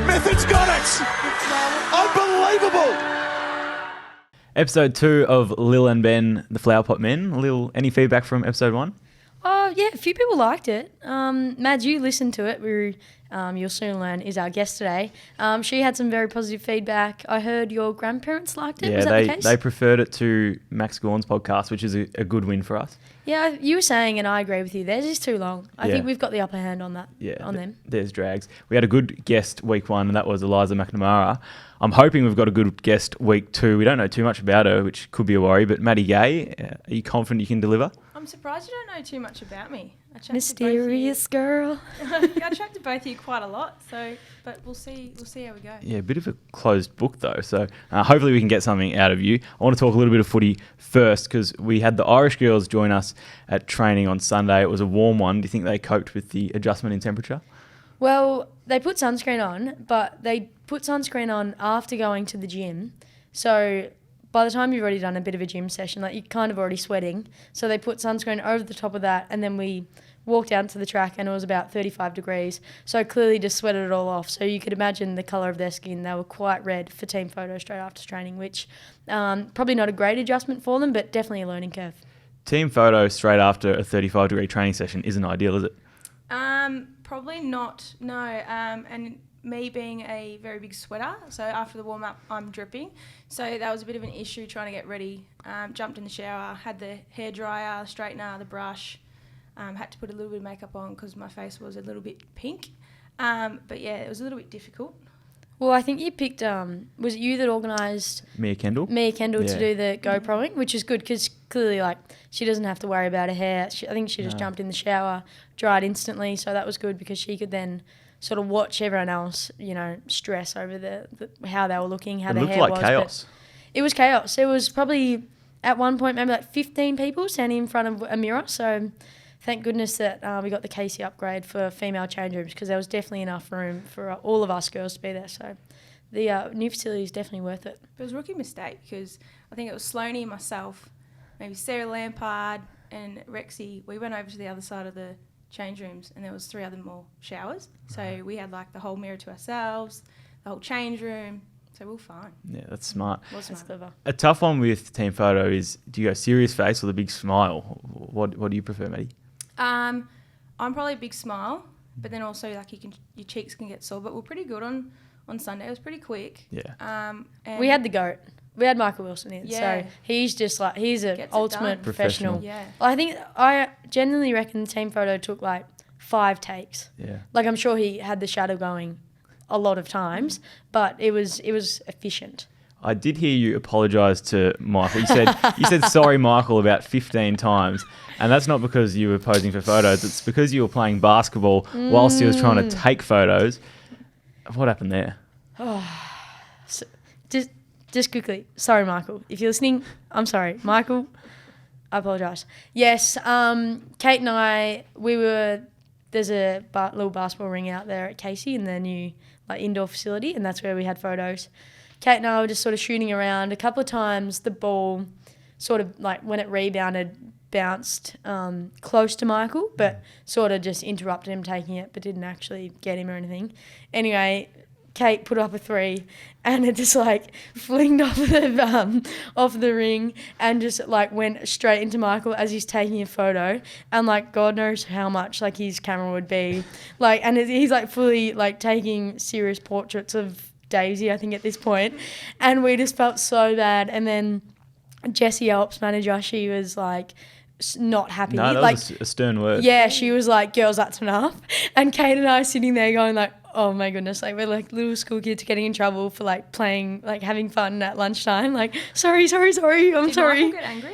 Method's got it! Unbelievable! Episode 2 of Lil and Ben, the Flower Pot Men. Lil, any feedback from episode 1? Oh, yeah, a few people liked it. Mads, you listened to it. You'll soon learn, is our guest today. She had some very positive feedback. I heard your grandparents liked it. Yeah, Was that the case? they preferred it to Max Gorn's podcast, which is a good win for us. Yeah, you were saying, and I agree with you, theirs is too long. I think we've got the upper hand on that, on them. There's drags. We had a good guest week 1, and that was Eliza McNamara. I'm hoping we've got a good guest week 2. We don't know too much about her, which could be a worry, but Maddy Gay, are you confident you can deliver? I'm surprised you don't know too much about me. Mysterious girl. I chat to both of you quite a lot, but we'll see how we go. Yeah, a bit of a closed book though, so hopefully we can get something out of you. I want to talk a little bit of footy first because we had the Irish girls join us at training on Sunday. It was a warm one. Do you think they coped with the adjustment in temperature? Well, they put sunscreen on, but they put sunscreen on after going to the gym. So by the time you've already done a bit of a gym session, like you're kind of already sweating. So they put sunscreen over the top of that, and then we walked out to the track and it was about 35 degrees. So clearly just sweated it all off. So you could imagine the colour of their skin. They were quite red for team photo straight after training, which probably not a great adjustment for them, but definitely a learning curve. Team photo straight after a 35-degree training session isn't ideal, is it? Probably not, no. And me being a very big sweater, so after the warm-up, I'm dripping. So that was a bit of an issue trying to get ready. Jumped in the shower, had the hairdryer, straightener, the brush. Had to put a little bit of makeup on because my face was a little bit pink. But yeah, it was a little bit difficult. Well, I think you picked, was it you that organised Mia Kendall to do the GoProing, which is good because clearly, like, she doesn't have to worry about her hair. I think she just jumped in the shower, dried instantly, so that was good because she could then sort of watch everyone else, stress over the how they were looking, how their hair was. It looked like chaos. It was chaos. It was probably, at one point, maybe like 15 people standing in front of a mirror, so thank goodness that we got the Casey upgrade for female change rooms because there was definitely enough room for all of us girls to be there. So the new facility is definitely worth it. It was a rookie mistake because I think it was Sloaney, myself, maybe Sarah Lampard and Rexy. We went over to the other side of the change rooms and there was 3 other more showers. So we had like the whole mirror to ourselves, the whole change room. So we were fine. Yeah, that's smart. That's clever. A tough one with team photo is, do you go serious face or the big smile? What do you prefer, Maddy? I'm probably a big smile, but then also like your cheeks can get sore. But we're pretty good on Sunday. It was pretty quick. Yeah. And we had the GOAT. We had Michael Wilson in, yeah. So he's just like, he's an ultimate professional. Yeah. I genuinely reckon the team photo took like 5 takes. Yeah. Like I'm sure he had the shadow going a lot of times, but it was efficient. I did hear you apologise to Michael. You said sorry, Michael, about 15 times, and that's not because you were posing for photos. It's because you were playing basketball whilst he was trying to take photos. What happened there? So, just quickly, sorry, Michael. If you're listening, I'm sorry, Michael. I apologise. Yes, Kate and I, there's a little basketball ring out there at Casey in their new indoor facility, and that's where we had photos. Kate and I were just sort of shooting around. A couple of times the ball sort of, when it rebounded, bounced close to Michael, but sort of just interrupted him taking it, but didn't actually get him or anything. Anyway, Kate put up a 3 and it just flinged off the ring and just went straight into Michael as he's taking a photo, and God knows how much his camera would be and he's fully taking serious portraits of Daisy, I think, at this point, and we just felt so bad. And then Jessie, our ops manager, she was not happy. No, that was a stern word. Yeah, she was like, "Girls, that's enough." And Kate and I are sitting there going "Oh my goodness!" We're little school kids getting in trouble for playing, having fun at lunchtime. Sorry, I'm Did sorry. Michael get angry?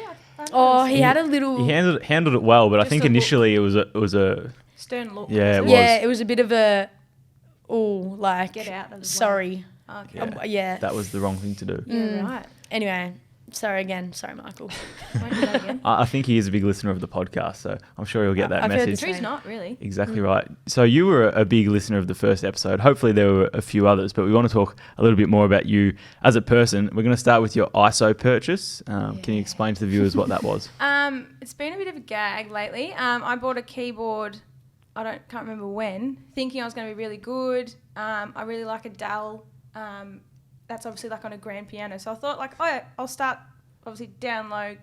He had a little. He handled it well, but I think initially it was a stern look. Yeah, it was. Yeah, it was a bit of a. Get out of the sorry. way. Okay. Yeah. That was the wrong thing to do. Yeah, right. Anyway, sorry again. Sorry, Michael. Won't do that again. I think he is a big listener of the podcast, so I'm sure he'll get that I've heard message. the Who's not really? Exactly right. So you were a big listener of the first episode. Hopefully there were a few others, but we want to talk a little bit more about you as a person. We're going to start with your ISO purchase. Can you explain to the viewers what that was? It's been a bit of a gag lately. I bought a keyboard can't remember when, thinking I was going to be really good. I really like Adele. That's obviously like on a grand piano. So I thought like, I'll start obviously down low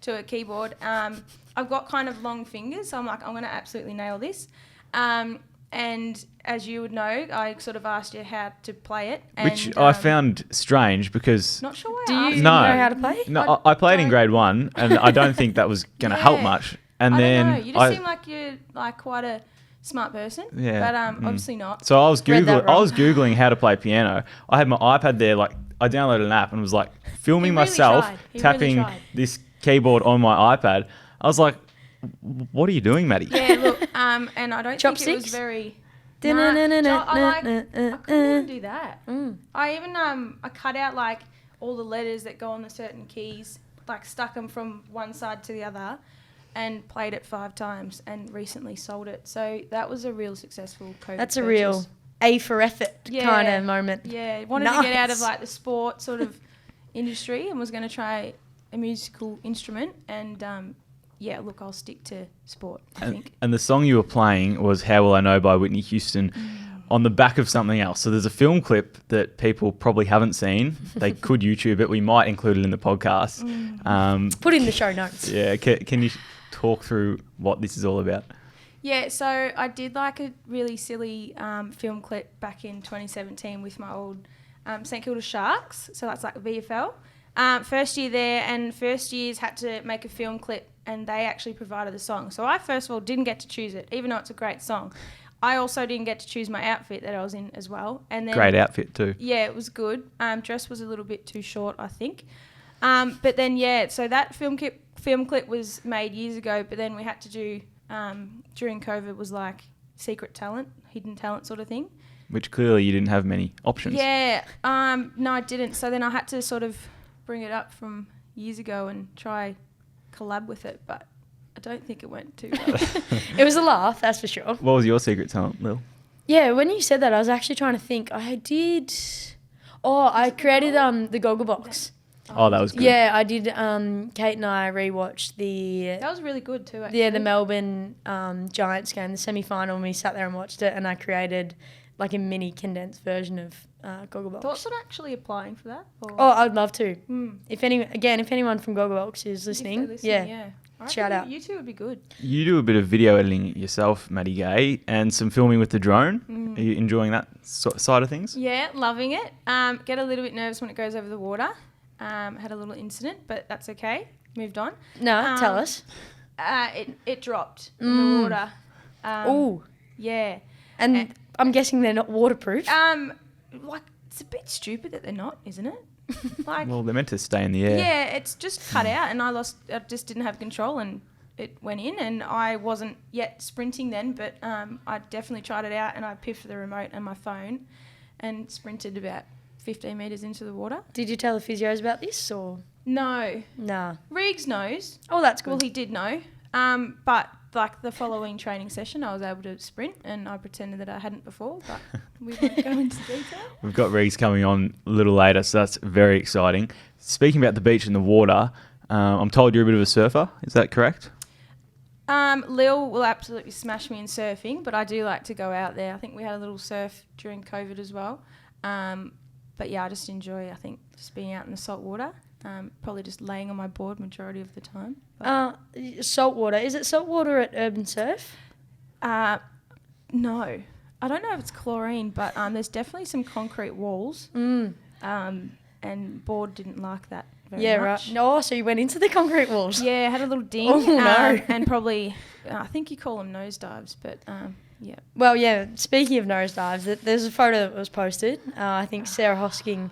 to a keyboard. I've got kind of long fingers, so I'm like, I'm going to absolutely nail this. And as you would know, I sort of asked you how to play it. And, Which I found strange because... Not sure why Do I you asked. know No. how to play? No, I played in grade 1 and I don't think that was going to help Yeah. much. And I then don't know. You just seem like you're like quite a smart person. Yeah, But obviously not. So I was Read that wrong. Googling how to play piano. I had my iPad there, like I downloaded an app and was like filming He really myself tried. He really tapping tried. this keyboard on my iPad. I was like, what are you doing, Maddy? Yeah, look, and I don't think it was Chopsticks? very... I couldn't even do that. I even I cut out like all the letters that go on the certain keys, like stuck them from one side to the other, and played it 5 times, and recently sold it. So that was a real successful COVID That's a purchase. real A for effort kind of moment. Yeah, wanted to get out of Nice. like the sport sort of industry and was going to try a musical instrument, and yeah, look, I'll stick to sport, I think. And the song you were playing was How Will I Know by Whitney Houston on the back of something else. So there's a film clip that people probably haven't seen. They could YouTube it. We might include it in the podcast. Put in the show notes. Yeah, can you talk through what this is all about? Yeah, so I did like a really silly film clip back in 2017 with my old St Kilda Sharks. So that's like VFL. First year there, and first years had to make a film clip, and they actually provided the song. So I, first of all, didn't get to choose it, even though it's a great song. I also didn't get to choose my outfit that I was in as well. And then, Great outfit too. yeah, it was good. Dress was a little bit too short, I think. But then, yeah, so that film clip was made years ago, but then we had to do, during COVID, was like secret talent, hidden talent sort of thing. Which clearly you didn't have many options. Yeah, no, I didn't. So then I had to sort of bring it up from years ago and try collab with it, but I don't think it went too well. It was a laugh, that's for sure. What was your secret talent, Lil? Yeah, when you said that, I was actually trying to think. I created the Goggle Box. Oh, that was good. Yeah, I did. Kate and I rewatched the That was really good too, actually. the Melbourne Giants game, the semi-final, and we sat there and watched it, and I created like a mini condensed version of Goggle Box. Thoughts on actually applying for that? Or Oh, I'd love to. If anyone from Goggle Box is if they're listening, yeah. I Shout reckon out. You two would be good. You do a bit of video editing yourself, Maddy Gay, and some filming with the drone. Are you enjoying that side of things? Yeah, loving it. Get a little bit nervous when it goes over the water. Had a little incident, but that's okay. Moved on. no, tell us. It dropped in the water. Ooh, Yeah. and I'm guessing they're not waterproof. Like, it's a bit stupid that they're not, isn't it? Like, Well, they're meant to stay in the air. yeah, it's just cut out, and I just didn't have control, and it went in, and I wasn't yet sprinting then, but I definitely tried it out, and I piffed the remote and my phone and sprinted about 15 metres into the water. Did you tell the physios about this or No. nah? Regs knows. Oh, that's good. Well, he did know. But like the following training session, I was able to sprint, and I pretended that I hadn't before, but we won't go into detail. We've got Regs coming on a little later, so that's very exciting. Speaking about the beach and the water, I'm told you're a bit of a surfer. Is that correct? Lil will absolutely smash me in surfing, but I do like to go out there. I think we had a little surf during COVID as well. But yeah, I just enjoy, I think, just being out in the salt water. Probably just laying on my board majority of the time. But Salt water. Is it salt water at Urban Surf? no, I don't know if it's chlorine, but there's definitely some concrete walls. And board didn't like that very Yeah, much. right. No, so you went into the concrete walls. Yeah, had a little ding. Oh, no. And probably, I think you call them nosedives, but yeah. Well, yeah, speaking of nosedives, there's a photo that was posted. I think Sarah Hosking,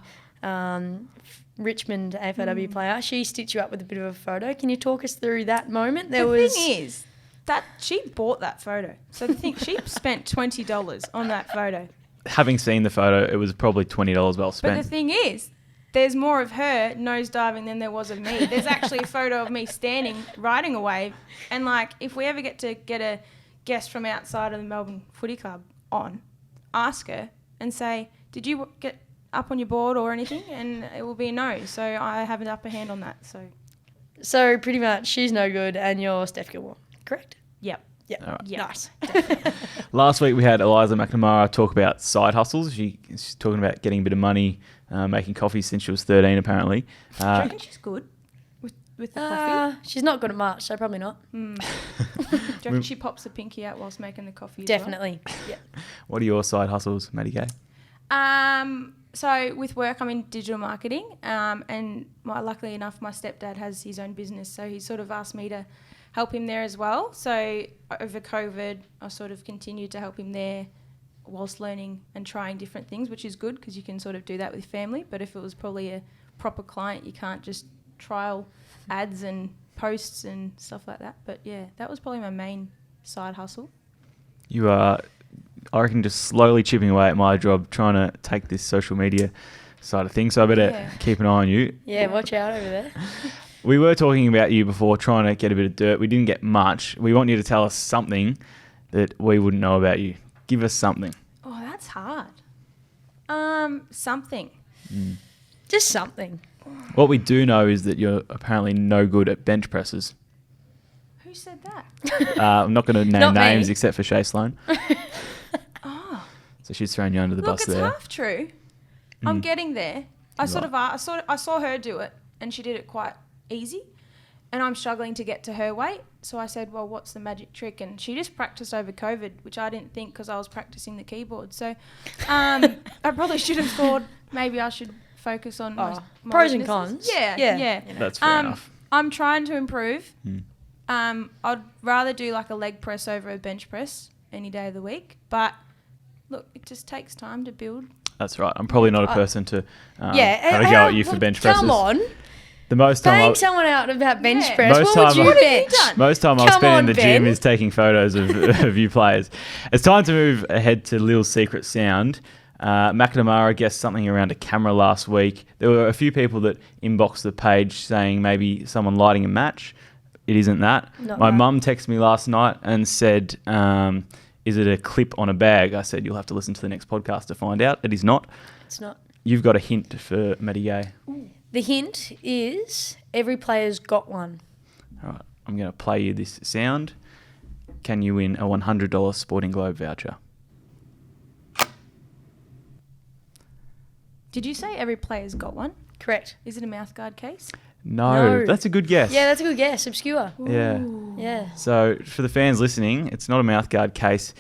Richmond AFLW player, she stitched you up with a bit of a photo. Can you talk us through that moment? The thing is that she bought that photo. So the thing, she spent $20 on that photo. Having seen the photo, it was probably $20 well But the spent. thing is, there's more of her nosediving than there was of me. There's actually a photo of me standing, riding a wave. And, like, if we ever get to get a guest from outside of the Melbourne Footy Club on, ask her and say, did you get up on your board or anything? And it will be a no. So I have an upper hand on that. So, So pretty much she's no good and you're Steph Gilmore, correct? yep. Yeah. All right. Nice. Last week we had Eliza McNamara talk about side hustles. She's talking about getting a bit of money, making coffee since she was 13 apparently. Do you reckon she's good with the coffee? She's not good at much, so probably not. Do you reckon she pops the pinky out whilst making the coffee? Definitely. Yeah. What are your side hustles, Maddy Gay? So with work, I'm in digital marketing, and luckily enough, my stepdad has his own business, so he sort of asked me to help him there as well. So over COVID, I sort of continued to help him there whilst learning and trying different things, which is good because you can sort of do that with family. But if it was probably a proper client, you can't just trial ads and posts and stuff like that. But yeah, that was probably my main side hustle. You are, I reckon, just slowly chipping away at my job, trying to take this social media side of things. So I better keep an eye on you. Yeah, watch out over there. We were talking about you before, trying to get a bit of dirt. We didn't get much. We want you to tell us something that we wouldn't know about you. Give us something. Oh, that's hard. Something. Just something. What we do know is that you're apparently no good at bench presses. Who said that? I'm not going to name Not me. names except for Shay Sloan. Oh, So she's thrown you under the look, bus it's there. half true. I'm getting there. I saw her do it, and she did it quite easy, and I'm struggling to get to her weight. So I said, well, what's the magic trick? And she just practiced over COVID, which I didn't think because I was practicing the keyboard. So I probably should have thought maybe I should focus on my pros and weaknesses. cons. Yeah. You know. That's fair enough. I'm trying to improve. I'd rather do like a leg press over a bench press any day of the week. But look, it just takes time to build. That's right. I'm probably not a person to have a go how- at you for bench presses. Come on. The most time Paying someone out about bench Yeah. press. Most What would time you I- What have you bench? done? Most time I'll Come spend in on, the gym Ben. is taking photos of you players. It's time to move ahead to Lil's secret sound. McNamara guessed something around a camera last week. There were a few people that inboxed the page saying maybe someone lighting a match. It isn't that. Not My that. mum texted me last night and said, is it a clip on a bag? I said, you'll have to listen to the next podcast to find out. It is not. It's not. You've got a hint for Maddy Gay. The hint is every player's got one. All right, I'm going to play you this sound. Can you win a $100 Sporting Globe voucher? Did you say every player's got one? Correct. Is it a mouthguard case? No, that's a good guess. Yeah, that's a good guess. Obscure. Yeah. Yeah. So for the fans listening, it's not a mouthguard case.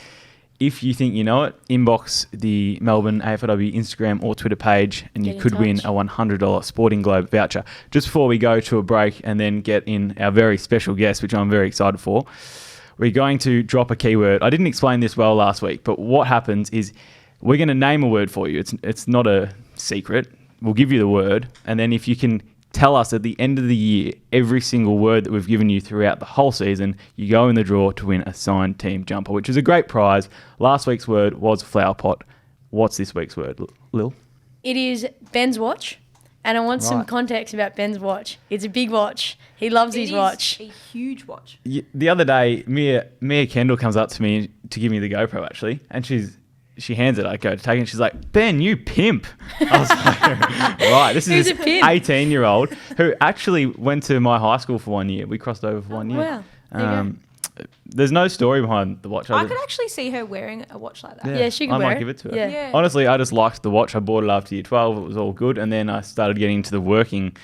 If you think you know it, inbox the Melbourne AFLW Instagram or Twitter page and you Get in could win touch. a $100 Sporting Globe voucher. Just before we go to a break and then get in our very special guest, which I'm very excited for, we're going to drop a keyword. I didn't explain this well last week, but what happens is we're going to name a word for you. It's not a secret. We'll give you the word, and then if you can tell us at the end of the year every single word that we've given you throughout the whole season, you go in the draw to win a signed team jumper, which is a great prize. Last week's word was flower pot. What's this week's word, Lil? It is Ben's watch, and I want some Right. context about Ben's watch. It's a big watch. He loves his watch. It is a huge watch. The other day, Mia Kendall comes up to me to give me the GoPro, actually, and she hands it. I go to take it, and she's like, Ben, you pimp. I was like, right, this is Who's a this pimp? 18-year-old who actually went to my high school for 1 year. We crossed over for 1 year. Wow. There you go. There's no story behind the watch. I could actually see her wearing a watch like that. Yeah, she could I wear might it. give it to her. Yeah. Yeah. Honestly, I just liked the watch. I bought it after year 12. It was all good. And then I started getting into the working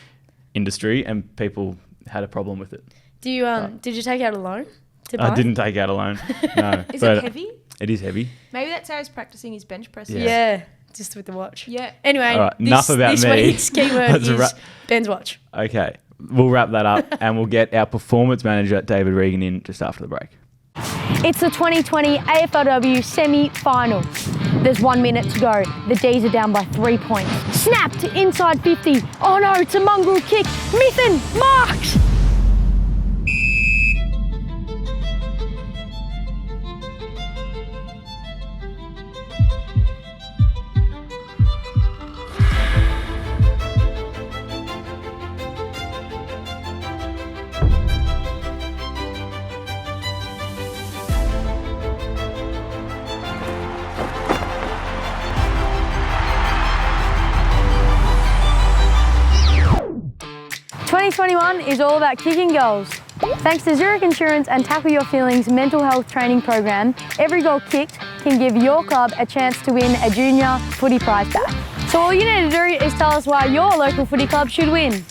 industry and people had a problem with it. Do you did you take out a loan to buy? I didn't take out a loan. No. Is But it heavy? It is heavy. Maybe that's how he's practicing his bench presses. Yeah, just with the watch. Yeah. Anyway, All right, enough about this me. week's keyword Let's is wrap- Ben's watch. Okay. We'll wrap that up and we'll get our performance manager, David Regan, in just after the break. It's the 2020 AFLW semi-final. There's 1 minute to go. The D's are down by 3 points. Snap to inside 50. Oh no, it's a mongrel kick. Mithen marks. '21 is all about kicking goals. Thanks to Zurich Insurance and Tackle Your Feelings mental health training program, every goal kicked can give your club a chance to win a junior footy prize pack. So all you need to do is tell us why your local footy club should win.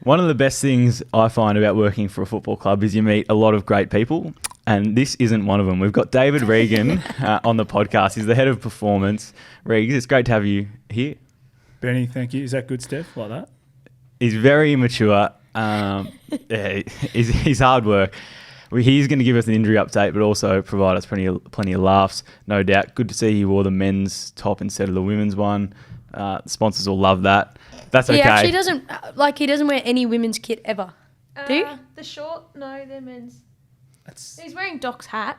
One of the best things I find about working for a football club is you meet a lot of great people, and this isn't one of them. We've got David Regan on the podcast. He's the head of performance. Regan, it's great to have you here. Benny, thank you. Is that good, Steph? Like that? He's very immature. He's hard work. He's going to give us an injury update, but also provide us plenty of laughs, no doubt. Good to see he wore the men's top instead of the women's one. The sponsors will love that. That's okay. He actually doesn't he doesn't wear any women's kit ever. Do you? The short, no, they're men's. That's, He's wearing Doc's hat.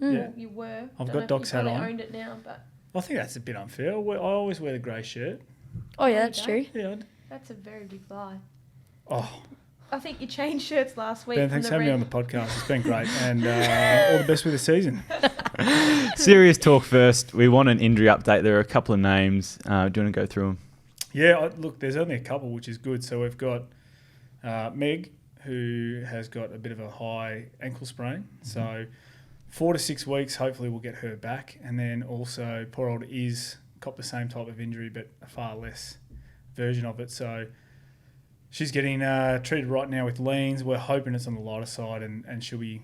yeah. You were. I've Don't got know if Doc's you hat probably on. owned it now, but I think that's a bit unfair. I always wear the grey shirt. Oh yeah, that's true. Yeah. that's a very big lie. Oh, I think you changed shirts last week. Ben, from thanks the for having me on red. the podcast. It's been great. And all the best with the season. Serious talk first. We want an injury update. There are a couple of names. Do you want to go through them? Yeah, look, there's only a couple, which is good. So we've got Meg, who has got a bit of a high ankle sprain. So 4 to 6 weeks, hopefully we'll get her back. And then also poor old Iz copped the same type of injury, but a far less version of it. So she's getting treated right now with leans. We're hoping it's on the lighter side and she'll be,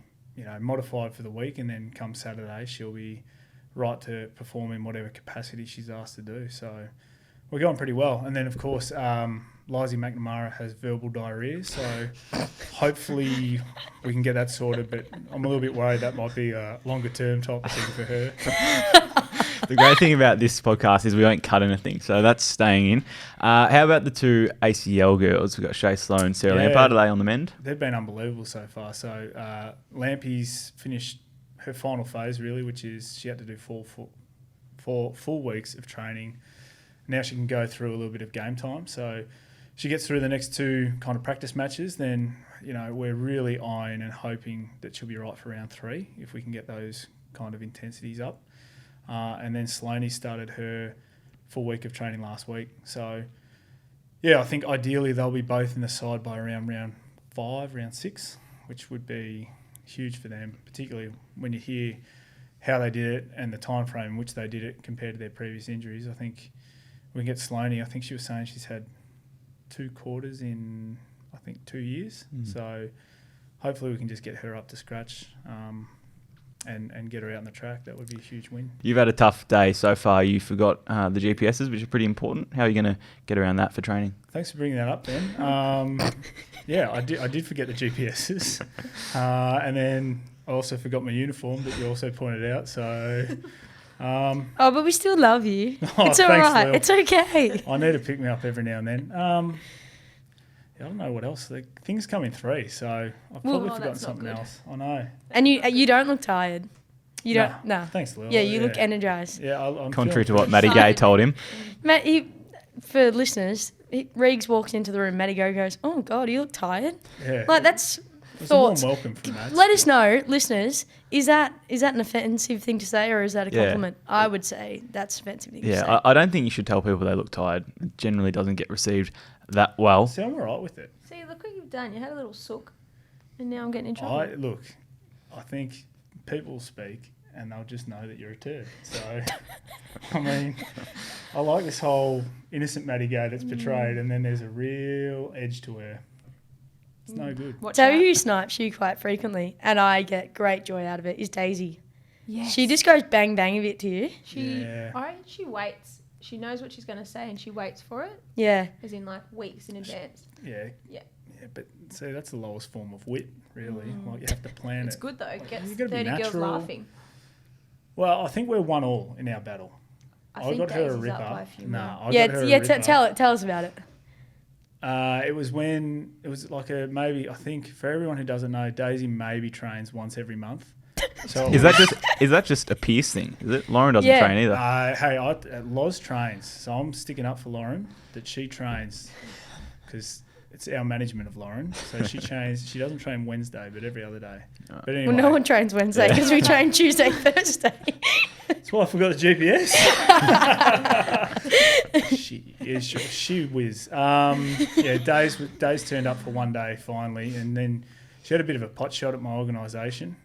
modified for the week. And then come Saturday, she'll be right to perform in whatever capacity she's asked to do. So we're going pretty well. And then, of course, Lizzie McNamara has verbal diarrhea. So hopefully we can get that sorted. But I'm a little bit worried that might be a longer-term type of thing for her. The great thing about this podcast is we don't cut anything, so that's staying in. How about the two ACL girls? We've got Shay Sloan, Sarah Lampard. Are they on the mend? They've been unbelievable so far. So Lampy's finished her final phase, really, which is she had to do 4 full weeks of training. Now she can go through a little bit of game time. So she gets through the next 2 kind of practice matches, then, we're really eyeing and hoping that she'll be right for round 3 if we can get those kind of intensities up. And then Sloaney started her full week of training last week. So, yeah, I think ideally they'll be both in the side by around round 5, round 6, which would be huge for them, particularly when you hear how they did it and the time frame in which they did it compared to their previous injuries. I think we can get Sloaney. I think she was saying she's had 2 quarters in, 2 years. So hopefully we can just get her up to scratch and get her out on the track. That would be a huge win. You've had a tough day so far. You forgot the GPSs, which are pretty important. How are you going to get around that for training? Thanks for bringing that up, Ben. Yeah, I did forget the GPSs. And then I also forgot my uniform that you also pointed out. So... but we still love you. Oh, It's all thanks, right. Lil. It's okay. I need to pick me up every now and then. I don't know what else. Things come in 3, so I've probably forgotten that's not something good. else. I know. And you don't look tired. You don't. No. Thanks, Lil. Yeah, you look energized. Yeah, I'm Contrary to feeling what Maddy Gay told him. Matt, for listeners, Regs walks into the room. Maddy Gay goes, "Oh God, you look tired." Yeah. Like that's It's a warm thoughts. welcome from that. Let us know, listeners. Is that an offensive thing to say, or is that a Yeah. compliment? I would say that's an offensive thing to say. Yeah, I don't think you should tell people they look tired. It generally doesn't get received that well. See, I'm all right with it. See, look what you've done. You had a little sook, and now I'm getting in trouble. I think people speak and they'll just know that you're a turd. So, I mean, I like this whole innocent Maddy Gay that's portrayed, and then there's a real edge to her. It's no good. Watch So out. who snipes you quite frequently, and I get great joy out of it, is Daisy. Yes. She just goes bang bang a bit to you. Yeah. I reckon she waits. She knows what she's going to say, and she waits for it, Yeah. as in like weeks in advance. Yeah. Yeah. Yeah, but see, that's the lowest form of wit, really. Like, you have to plan It's it. good though. It gets You gotta be 30 girls natural. laughing. Well, I think we're 1-1 in our battle. I think got her a Daisy's ripper. up by a few Nah, more. I Yeah, got her a yeah. ripper. Tell us about it. It was when it was like maybe, I think for everyone who doesn't know, Daisy maybe trains once every month. So Is that just a Pierce thing? Is it? Lauren doesn't Yeah. train either. hey, Loz trains, so I'm sticking up for Lauren that she trains because it's our management of Lauren. So she trains. She doesn't train Wednesday, but every other day. But anyway, Well, no one trains Wednesday because we train Tuesday, Thursday. That's why I forgot the GPS. she whiz. Days turned up for one day finally, and then she had a bit of a pot shot at my organisation.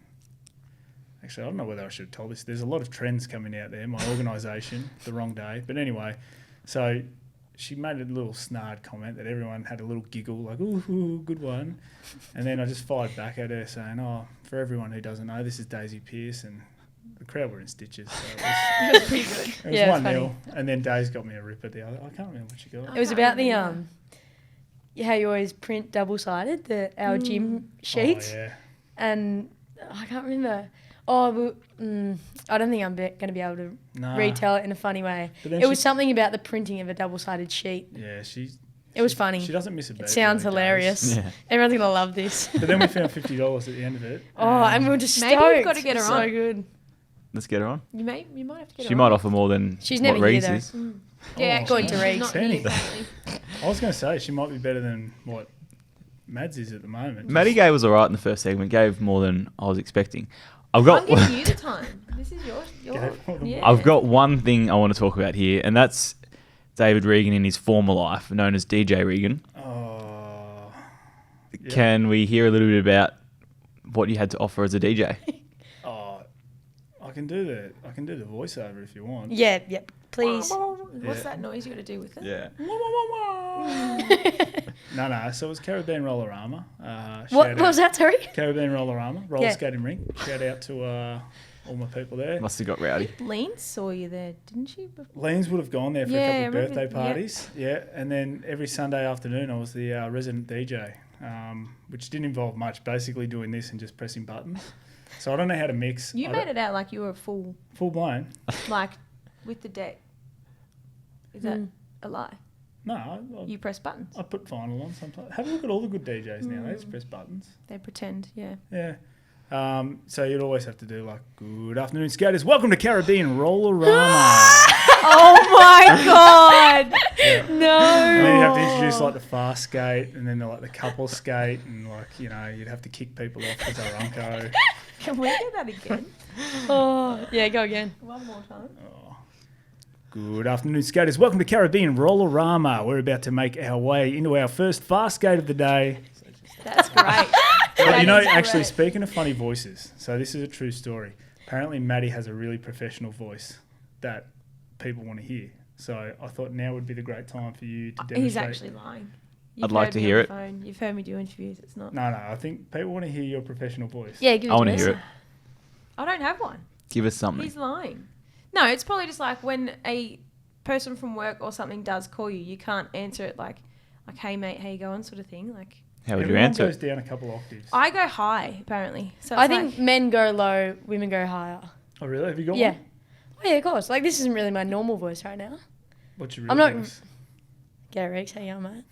Actually, I don't know whether I should have told this. There's a lot of trends coming out there. My organisation, the wrong day. But anyway, so she made a little snarl comment that everyone had a little giggle, like, ooh, good one. And then I just fired back at her saying, oh, for everyone who doesn't know, this is Daisy Pearce. And the crowd were in stitches. So It was pretty good. it was Yeah, 1-0. And then Daisy got me a rip at the other. I can't remember what she got. It was about the how you always print double-sided, our gym sheets. Oh, yeah. And I can't remember. Oh, I don't think I'm going to be able to retell it in a funny way. It was something about the printing of a double-sided sheet. Yeah, it was funny. She doesn't miss a beat. It sounds hilarious. Yeah. Everyone's going to love this. But then we found $50 at the end of it. Oh, and we were just Maybe stoked. we've got to get her So on. good. Let's get her on. You might have to get her She on. might offer more than She's what never here, Reese though. is. Yeah, actually, Going to she's Regan. not Penny. here currently. I was going to say, she might be better than what Mads is at the moment. Maddy Gay was all right in the first segment. Gave more than I was expecting. I'm giving you the time. This is yours. Yeah. I've got one thing I want to talk about here, and that's David Regan in his former life, known as DJ Regan. Oh, yeah. Can we hear a little bit about what you had to offer as a DJ? Oh, I can do the voiceover if you want. Yeah, please. What's that noise you got to do with it? Yeah. No. So it was Caribbean Rollerama. What was that, sorry? Caribbean Rollerama, roller Yeah. skating rink. Shout out to all my people there. Must have got rowdy. Lean saw you there, didn't she? Leans would have gone there for Yeah, I a couple of remember- birthday parties. Yeah, and then every Sunday afternoon I was the resident DJ, which didn't involve much, basically doing this and just pressing buttons. So I don't know how to mix. You I made don't- it out like you were full full-blown. like with the deck. Is that a lie? No, You press buttons. I put vinyl on sometimes. Have a look at all the good DJs now. They just press buttons. They pretend, yeah. Yeah. So you'd always have to do like, good afternoon, skaters. Welcome to Caribbean Rollerama. Oh my god! And then you have to introduce like the fast skate and then the couple skate and you'd have to kick people off because they're unco. Can we do that again? Oh, yeah, go again. One more time. Good afternoon, skaters. Welcome to Caribbean Rollerama. We're about to make our way into our first fast skate of the day. That's great. But That is actually, great. speaking of funny voices, so this is a true story. Apparently, Maddy has a really professional voice that people want to hear. So I thought now would be the great time for you to demonstrate. He's actually lying. I'd like heard to me hear on it. the phone. You've heard me do interviews. It's not. No, I think people want to hear your professional voice. Yeah, give it I want to to us. hear it. I don't have one. Give us something. He's lying. No, it's probably just like when a person from work or something does call you, you can't answer it like, hey mate, how you going, sort of thing. Like, How would you Everyone answer goes it? down a couple octaves. I go high apparently. So I it's think like, men go low, women go higher. Oh, really? Have you got Yeah. one? Oh, yeah, of course. Like, this isn't really my normal voice right now. What's your real I'm not- voice? Gary Reeks, how you going, mate?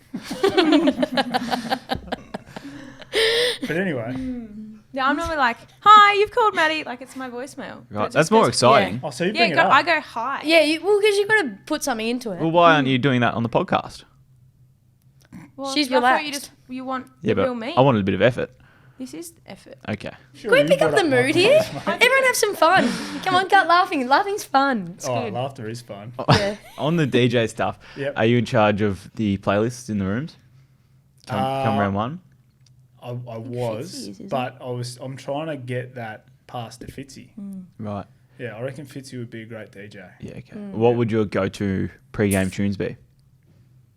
But anyway. yeah, I'm normally like, hi, you've called Maddy. Like, it's my voicemail. But Right, it that's just more goes- exciting. Oh, so you Yeah, bring it up. I go high. Yeah, because you've got to put something into it. Well, why aren't you doing that on the podcast? Well, She's I thought relaxed. you want Yeah, the real but me. I wanted a bit of effort. This is effort. Okay. Sure, Can we you pick up brought the my mood here? voice, mate. Everyone have some fun. Come on, gut laughing. Laughing's fun. It's Oh, good. laughter is fun. Yeah. On the DJ stuff, Yep. are you in charge of the playlists in the rooms? Come round one. I Fitzy was, is, isn't but I'm trying to get that past to Fitzy. Right. Yeah, I reckon Fitzy would be a great DJ. Yeah. Okay. What would your go-to pre-game tunes be?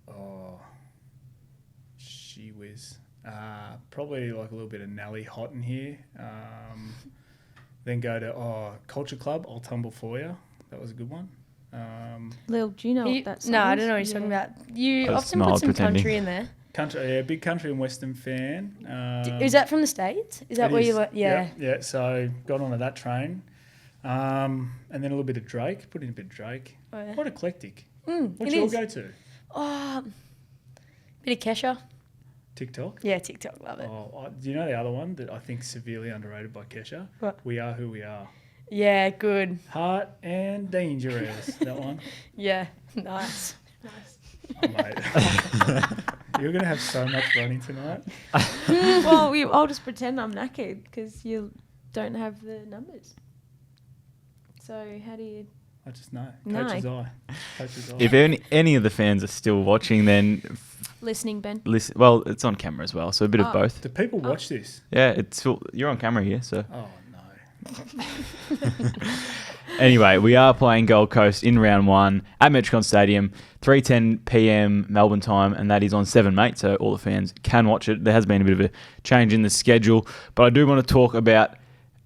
Oh, she whiz. Probably like a little bit of Nelly Hot in here. Then go to Culture Club, I'll Tumble For You. That was a good one. Lil, do you know You- what that song no, I is? don't know what you're talking about. You I often smiled put some pretending. country in there. Country, yeah, big country and western fan. Is that from the States? Is that It where you is. like? Yeah. Yeah, so got onto that train. And then a little bit of Drake. Put in a bit of Drake. Oh, yeah. Quite eclectic. It What's your is. go-to? Oh, bit of Kesha. TikTok? Yeah, TikTok. Love it. Do you know the other one that I think severely underrated by Kesha? What? We Are Who We Are. Yeah, good. Heart and Dangerous. That one. Yeah, nice. Oh, mate. You're going to have so much running tonight. Well, I'll just pretend I'm knackered because you don't have the numbers. So how do you? I just know. No. Coach's eye. Coach's eye. If any of the fans are still watching, then Listening, Ben. listen. Well, it's on camera as well, so a bit of Oh. both. Do people watch this? Yeah, you're on camera here, so. Oh, no. Anyway, we are playing Gold Coast in round 1 at Metricon Stadium, 3:10 p.m. Melbourne time, and that is on 7, mate, so all the fans can watch it. There has been a bit of a change in the schedule, but I do want to talk about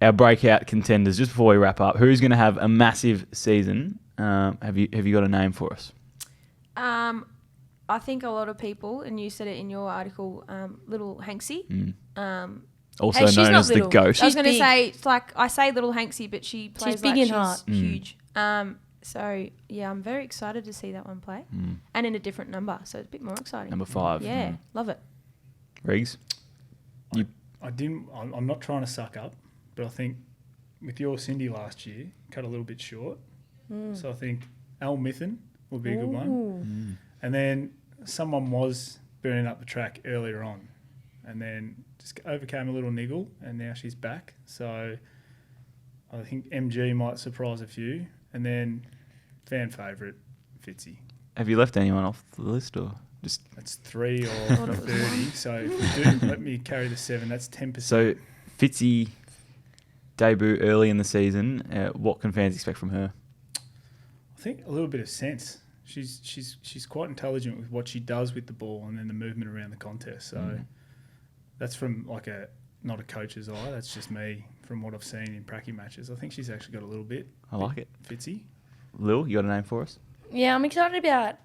our breakout contenders just before we wrap up. Who's going to have a massive season? Have you got a name for us? I think a lot of people, and you said it in your article, Little Hanksy. Also Hey, she's known not as little. the GOAT. I was She's going to big. say, it's like, I say Little Hanksy, but she plays big like in she's heart. huge. So, yeah, I'm very excited to see that one play. And in a different number, so it's a bit more exciting. Number 5. Yeah, love it. Riggs? I'm not trying to suck up, but I think with your Cindy last year, cut a little bit short. So I think Al Mithen will be a good one. And then someone was burning up the track earlier on and then just overcame a little niggle and now she's back. So I think MG might surprise a few. And then fan favourite, Fitzy. Have you left anyone off the list or just... That's 3 or 30. So if you do let me carry the 7, that's 10%. So Fitzy debut early in the season. What can fans expect from her? I think a little bit of sense. She's quite intelligent with what she does with the ball and then the movement around the contest. So that's from like not a coach's eye. That's just me from what I've seen in pracky matches. I think she's actually got a little bit. I like it. Fitzy. Lil, you got a name for us? Yeah, I'm excited about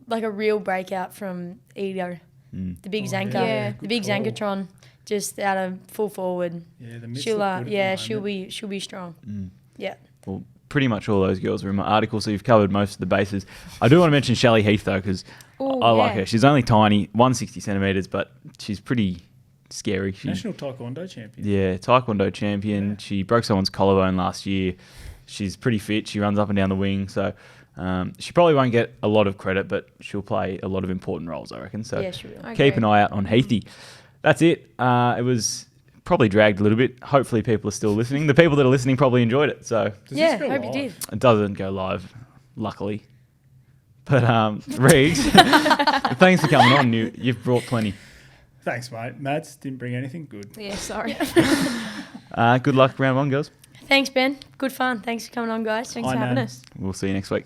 like a real breakout from Edo, the big Zanka, yeah. the big Good call. Zankatron, just out of full forward. Yeah, the mids She'll, look good at the yeah, moment. she'll be strong. Yeah. Well, pretty much all those girls were in my article, so you've covered most of the bases. I do want to mention Shelley Heath, though, because I like her. She's only tiny, 160 centimetres, but she's pretty scary. National Taekwondo champion. Yeah, Taekwondo champion. Yeah. She broke someone's collarbone last year. She's pretty fit. She runs up and down the wing, so she probably won't get a lot of credit, but she'll play a lot of important roles, I reckon. So Yeah, she will. keep an eye out on Heathy. That's it. It was probably dragged a little bit. Hopefully people are still listening. The people that are listening probably enjoyed it, so Does Yeah, this go hope you live? did. it doesn't go live, luckily. But Riggs, thanks for coming on. You've brought plenty. Thanks, mate. Mads didn't bring anything good. Yeah, sorry. Good luck round 1, girls. Thanks, Ben. Good fun. Thanks for coming on, guys. Thanks I for having know. us. We'll see you next week.